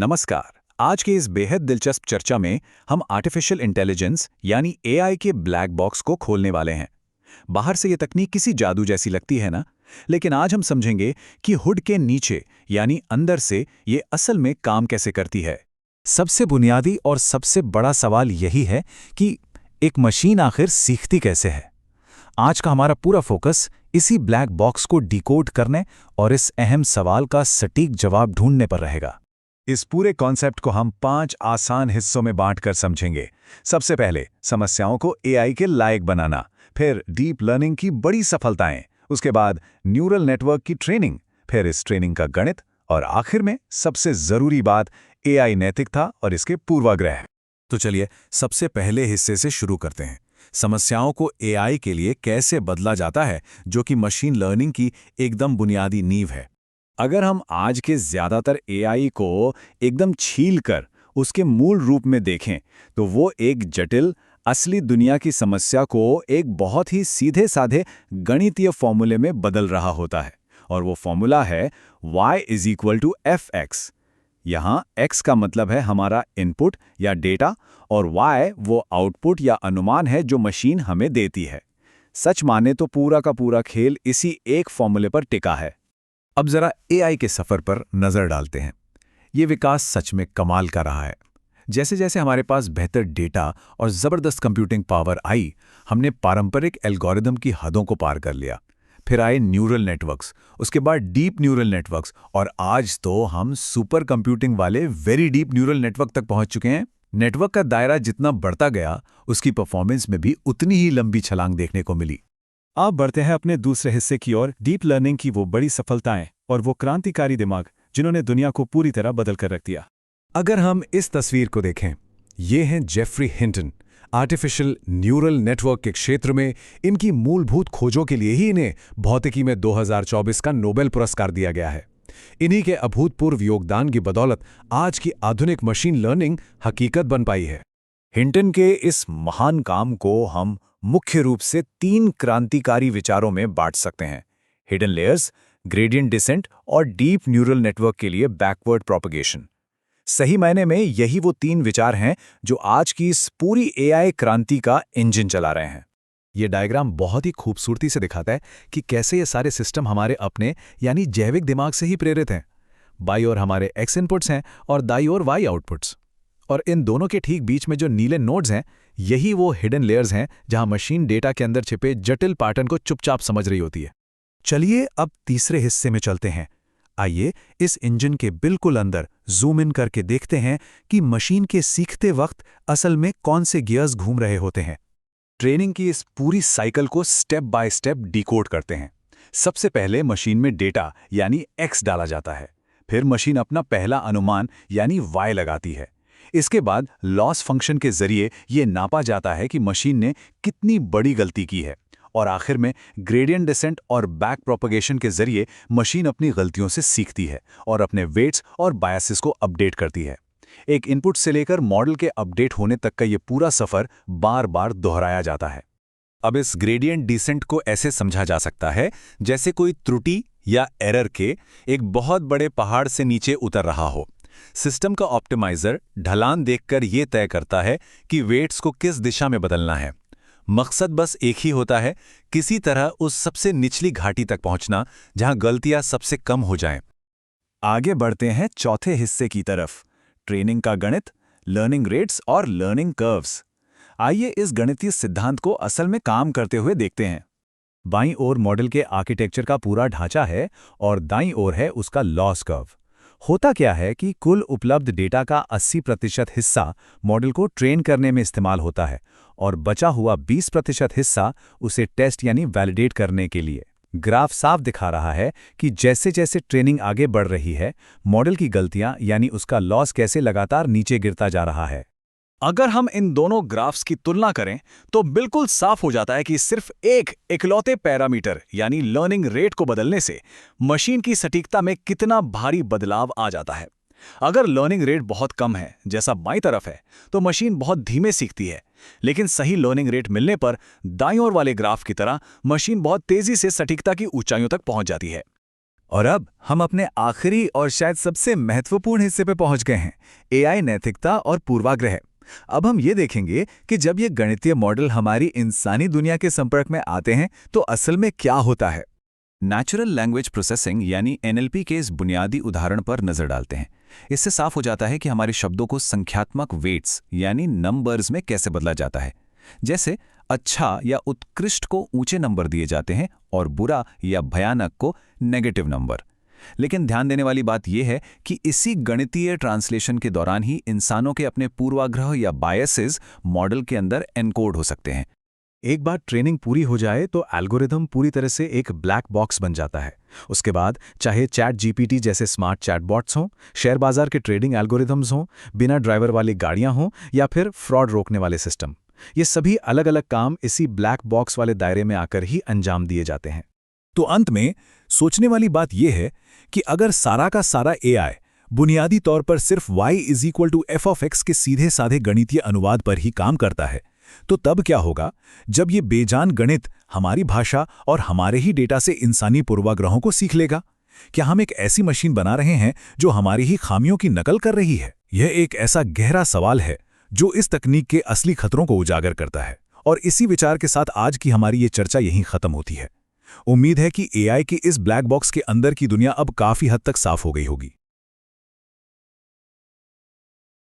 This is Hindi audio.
नमस्कार। आज के इस बेहद दिलचस्प चर्चा में हम आर्टिफिशियल इंटेलिजेंस यानी एआई के ब्लैक बॉक्स को खोलने वाले हैं। बाहर से ये तकनीक किसी जादू जैसी लगती है ना, लेकिन आज हम समझेंगे कि हुड के नीचे यानी अंदर से ये असल में काम कैसे करती है। सबसे बुनियादी और सबसे बड़ा सवाल यही है कि एक मशीन आखिर सीखती कैसे है। आज का हमारा पूरा फोकस इसी ब्लैक बॉक्स को डिकोड करने और इस अहम सवाल का सटीक जवाब ढूंढने पर रहेगा। इस पूरे कॉन्सेप्ट को हम 5 आसान हिस्सों में बांटकर समझेंगे। सबसे पहले समस्याओं को एआई के लायक बनाना, फिर डीप लर्निंग की बड़ी सफलताएं, उसके बाद न्यूरल नेटवर्क की ट्रेनिंग, फिर इस ट्रेनिंग का गणित और आखिर में सबसे जरूरी बात, एआई नैतिकता और इसके पूर्वाग्रह। तो चलिए सबसे पहले हिस्से से शुरू करते हैं। समस्याओं को एआई के लिए कैसे बदला जाता है, जो कि मशीन लर्निंग की एकदम बुनियादी नींव है। अगर हम आज के ज्यादातर एआई को एकदम छीलकर उसके मूल रूप में देखें, तो वो एक जटिल, असली दुनिया की समस्या को एक बहुत ही सीधे साधे गणितीय फॉर्मूले में बदल रहा होता है। और वो फॉर्मूला है y = fx। यहाँ x का मतलब है हमारा इनपुट या डेटा, और y वो आउटपुट या अनुमान है जो मशीन हमें देती है। सच माने तो पूरा का पूरा खेल इसी एक फॉर्मूले पर टिका है। अब जरा एआई के सफर पर नजर डालते हैं। ये विकास सच में कमाल का रहा है। जैसे जैसे हमारे पास बेहतर डेटा और जबरदस्त कंप्यूटिंग पावर आई, हमने पारंपरिक एल्गोरिदम की हदों को पार कर लिया। फिर आए न्यूरल नेटवर्क्स, उसके बाद डीप न्यूरल नेटवर्क्स, और आज तो हम सुपर कंप्यूटिंग वाले वेरी डीप न्यूरल नेटवर्क तक पहुंच चुके हैं। नेटवर्क का दायरा जितना बढ़ता गया, उसकी परफॉर्मेंस में भी उतनी ही लंबी छलांग देखने को मिली। अब बढ़ते हैं अपने दूसरे हिस्से की ओर, डीप लर्निंग की वो बड़ी सफलताएं और वो क्रांतिकारी दिमाग जिन्होंने दुनिया को पूरी तरह बदल कर रख दिया। अगर हम इस तस्वीर को देखें, ये हैं Geoffrey Hinton. Artificial neural network के क्षेत्र में इनकी मूलभूत खोजों के लिए ही इन्हें भौतिकी में 2024 का नोबेल पुरस्कार दिया गया है। इन्हीं के अभूतपूर्व योगदान की बदौलत आज की आधुनिक मशीन लर्निंग हकीकत बन पाई है। हिंटन के इस महान काम को हम मुख्य रूप से 3 क्रांतिकारी विचारों में बांट सकते हैं: हिडन लेयर्स, ग्रेडियंट डिसेंट और डीप न्यूरल नेटवर्क के लिए बैकवर्ड प्रोपगेशन। सही मायने में यही वो 3 विचार हैं जो आज की इस पूरी एआई क्रांति का इंजन चला रहे हैं। ये डायग्राम बहुत ही खूबसूरती से दिखाता है कि कैसे ये सारे सिस्टम हमारे अपने यानी जैविक दिमाग से ही प्रेरित हैं। बाई ओर हमारे एक्स इनपुट्स हैं और दाई ओर वाई आउटपुट्स। और इन दोनों के ठीक बीच में जो नीले नोड्स हैं, यही वो हिडन लेयर्स हैं जहां मशीन डेटा के अंदर छिपे जटिल पैटर्न को चुपचाप समझ रही होती है। चलिए अब तीसरे हिस्से में चलते हैं। आइए इस इंजन के बिल्कुल अंदर जूम इन करके देखते हैं कि मशीन के सीखते वक्त असल में कौन से गियर्स घूम रहे होते हैं। ट्रेनिंग की इस पूरी साइकिल को स्टेप बाय स्टेप डिकोड करते हैं। सबसे पहले मशीन में डेटा यानी x डाला जाता है। फिर मशीन अपना पहला अनुमान यानी y लगाती है। इसके बाद लॉस फंक्शन के जरिए ये नापा जाता है कि मशीन ने कितनी बड़ी गलती की है, और आखिर में ग्रेडियंट डिसेंट और बैक प्रोपगेशन के जरिए मशीन अपनी गलतियों से सीखती है और अपने वेट्स और बायसेस को अपडेट करती है। एक इनपुट से लेकर मॉडल के अपडेट होने तक का ये पूरा सफर बार बार दोहराया जाता है। अब इस ग्रेडियंट डिसेंट को ऐसे समझा जा सकता है जैसे कोई त्रुटि या एरर के एक बहुत बड़े पहाड़ से नीचे उतर रहा हो। सिस्टम का ऑप्टिमाइजर ढलान देखकर यह तय करता है कि वेट्स को किस दिशा में बदलना है। मकसद बस एक ही होता है, किसी तरह उस सबसे निचली घाटी तक पहुंचना जहां गलतियां सबसे कम हो जाएं। आगे बढ़ते हैं चौथे हिस्से की तरफ, ट्रेनिंग का गणित, लर्निंग रेट्स और लर्निंग कर्व्स। आइए इस गणितीय सिद्धांत को असल में काम करते हुए देखते हैं। बाईं ओर मॉडल के आर्किटेक्चर का पूरा ढांचा है और दाईं ओर है उसका लॉस कर्व। होता क्या है कि कुल उपलब्ध डेटा का 80% हिस्सा मॉडल को ट्रेन करने में इस्तेमाल होता है और बचा हुआ 20% हिस्सा उसे टेस्ट यानी वैलिडेट करने के लिए। ग्राफ साफ दिखा रहा है कि जैसे जैसे ट्रेनिंग आगे बढ़ रही है, मॉडल की गलतियां यानी उसका लॉस कैसे लगातार नीचे गिरता जा रहा है। अगर हम इन दोनों ग्राफ्स की तुलना करें तो बिल्कुल साफ हो जाता है कि सिर्फ एक इकलौते पैरामीटर यानी लर्निंग रेट को बदलने से मशीन की सटीकता में कितना भारी बदलाव आ जाता है। अगर लर्निंग रेट बहुत कम है, जैसा बाईं तरफ है, तो मशीन बहुत धीमे सीखती है, लेकिन सही लर्निंग रेट मिलने पर दाईं ओर वाले ग्राफ की तरह मशीन बहुत तेजी से सटीकता की ऊंचाइयों तक पहुंच जाती है। और अब हम अपने आखिरी और शायद सबसे महत्वपूर्ण हिस्से पे पहुंच गए हैं, एआई नैतिकता और पूर्वाग्रह। अब हम ये देखेंगे कि जब ये गणितीय मॉडल हमारी इंसानी दुनिया के संपर्क में आते हैं तो असल में क्या होता है। नेचुरल लैंग्वेज प्रोसेसिंग यानी एनएलपी के इस बुनियादी उदाहरण पर नजर डालते हैं। इससे साफ हो जाता है कि हमारे शब्दों को संख्यात्मक वेट्स यानी नंबर्स में कैसे बदला जाता है। जैसे अच्छा या उत्कृष्ट को ऊंचे नंबर दिए जाते हैं और बुरा या भयानक को नेगेटिव नंबर। लेकिन ध्यान देने वाली बात यह है कि इसी गणितीय ट्रांसलेशन के दौरान ही इंसानों के अपने पूर्वाग्रह या बायसेस मॉडल के अंदर एनकोड हो सकते हैं। एक बार ट्रेनिंग पूरी हो जाए तो एल्गोरिथम पूरी तरह से एक ब्लैक बॉक्स बन जाता है। उसके बाद चाहे चैट जीपीटी जैसे स्मार्ट चैटबॉट्स हों, शेयर बाजार के ट्रेडिंग एल्गोरिथम्स हों, बिना ड्राइवर वाली गाड़ियां हों या फिर फ्रॉड रोकने वाले सिस्टम, ये सभी अलग अलग काम इसी ब्लैक बॉक्स वाले दायरे में आकर ही अंजाम दिए जाते हैं। तो अंत में सोचने वाली बात यह है कि अगर सारा का सारा एआई बुनियादी तौर पर सिर्फ y = f(x) के सीधे साधे गणितीय अनुवाद पर ही काम करता है, तो तब क्या होगा जब ये बेजान गणित हमारी भाषा और हमारे ही डेटा से इंसानी पूर्वाग्रहों को सीख लेगा? क्या हम एक ऐसी मशीन बना रहे हैं जो हमारी ही खामियों की नकल कर रही है? यह एक ऐसा गहरा सवाल है जो इस तकनीक के असली खतरों को उजागर करता है। और इसी विचार के साथ आज की हमारी ये चर्चा यहीं खत्म होती है। उम्मीद है कि एआई के इस ब्लैक बॉक्स के अंदर की दुनिया अब काफी हद तक साफ हो गई होगी।